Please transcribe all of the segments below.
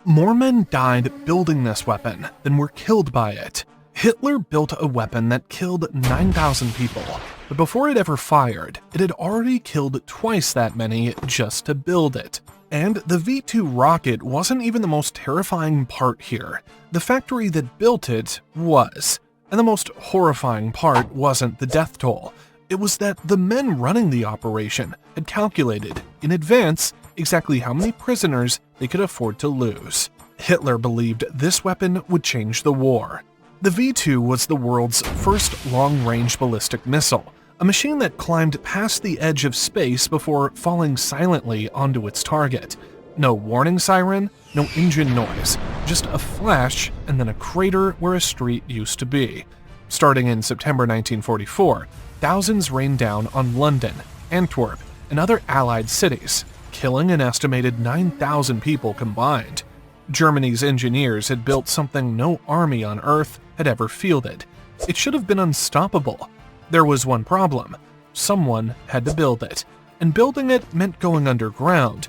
More men died building this weapon than were killed by it. Hitler built a weapon that killed 9,000 people, but before it ever fired, it had already killed twice that many just to build it. And the V-2 rocket wasn't even the most terrifying part here. The factory that built it was. And the most horrifying part wasn't the death toll. It was that the men running the operation had calculated, in advance, exactly how many prisoners they could afford to lose. Hitler believed this weapon would change the war. The V-2 was the world's first long-range ballistic missile, a machine that climbed past the edge of space before falling silently onto its target. No warning siren, no engine noise, just a flash and then a crater where a street used to be. Starting in September 1944, thousands rained down on London, Antwerp, and other Allied cities, killing an estimated 9,000 people combined. Germany's engineers had built something no army on Earth had ever fielded. It should have been unstoppable. There was one problem. Someone had to build it, and building it meant going underground.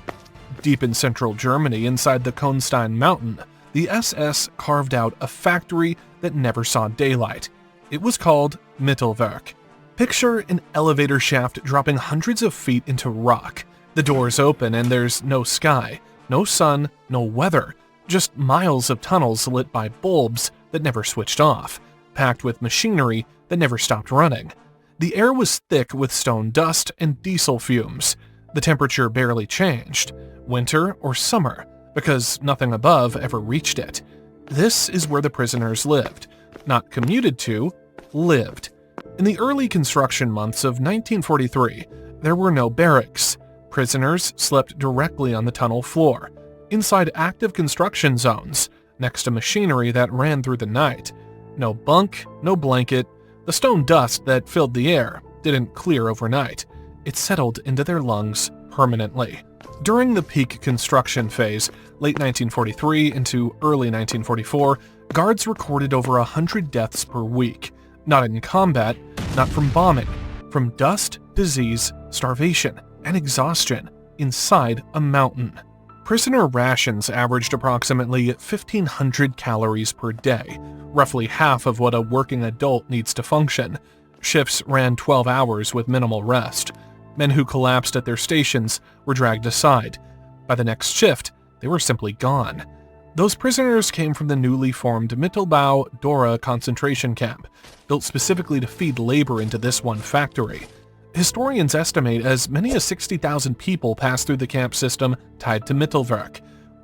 Deep in central Germany, inside the Konstein mountain, the SS carved out a factory that never saw daylight. It was called Mittelwerk. Picture an elevator shaft dropping hundreds of feet into rock. The doors open and there's no sky, no sun, no weather, just miles of tunnels lit by bulbs that never switched off, packed with machinery that never stopped running. The air was thick with stone dust and diesel fumes. The temperature barely changed, winter or summer, because nothing above ever reached it. This is where the prisoners lived. Not commuted to, lived. In the early construction months of 1943, there were no barracks. Prisoners slept directly on the tunnel floor, inside active construction zones, next to machinery that ran through the night. No bunk, no blanket. The stone dust that filled the air didn't clear overnight. It settled into their lungs permanently. During the peak construction phase, late 1943 into early 1944, guards recorded over 100 deaths per week. Not in combat, not from bombing, from dust, disease, starvation, and exhaustion inside a mountain. Prisoner rations averaged approximately 1,500 calories per day, roughly half of what a working adult needs to function. Shifts ran 12 hours with minimal rest. Men who collapsed at their stations were dragged aside. By the next shift, they were simply gone. Those prisoners came from the newly formed Mittelbau-Dora concentration camp, built specifically to feed labor into this one factory. Historians estimate as many as 60,000 people passed through the camp system tied to Mittelwerk.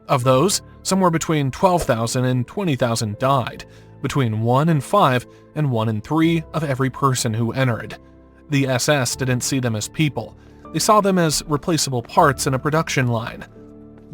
Of those, somewhere between 12,000 and 20,000 died, between 1 in 5 and 1 in 3 of every person who entered. The SS didn't see them as people. They saw them as replaceable parts in a production line.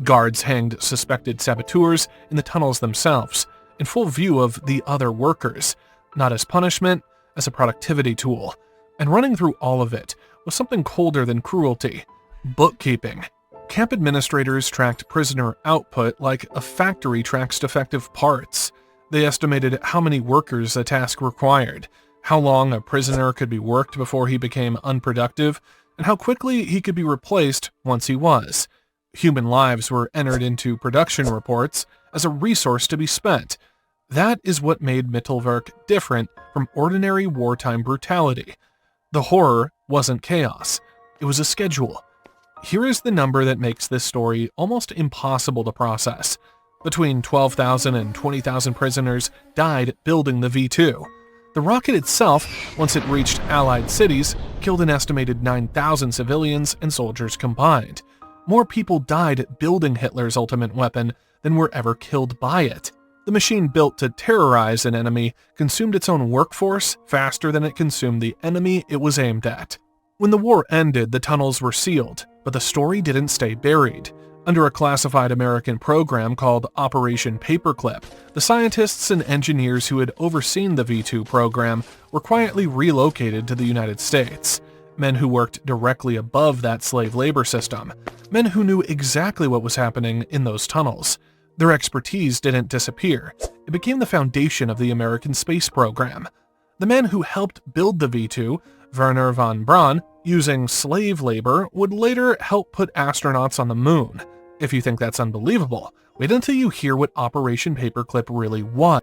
Guards hanged suspected saboteurs in the tunnels themselves, in full view of the other workers, not as punishment, as a productivity tool. And running through all of it was something colder than cruelty: bookkeeping. Camp administrators tracked prisoner output like a factory tracks defective parts. They estimated how many workers a task required, how long a prisoner could be worked before he became unproductive, and how quickly he could be replaced once he was. Human lives were entered into production reports as a resource to be spent. That is what made Mittelwerk different from ordinary wartime brutality. The horror wasn't chaos. It was a schedule. Here is the number that makes this story almost impossible to process. Between 12,000 and 20,000 prisoners died building the V-2. The rocket itself, once it reached Allied cities, killed an estimated 9,000 civilians and soldiers combined. More people died building Hitler's ultimate weapon than were ever killed by it. The machine built to terrorize an enemy consumed its own workforce faster than it consumed the enemy it was aimed at. When the war ended, the tunnels were sealed, but the story didn't stay buried. Under a classified American program called Operation Paperclip, the scientists and engineers who had overseen the V-2 program were quietly relocated to the United States. Men who worked directly above that slave labor system. Men who knew exactly what was happening in those tunnels. Their expertise didn't disappear. It became the foundation of the American space program. The men who helped build the V-2, Werner von Braun, using slave labor, would later help put astronauts on the moon. If you think that's unbelievable, Wait until you hear what Operation Paperclip really was.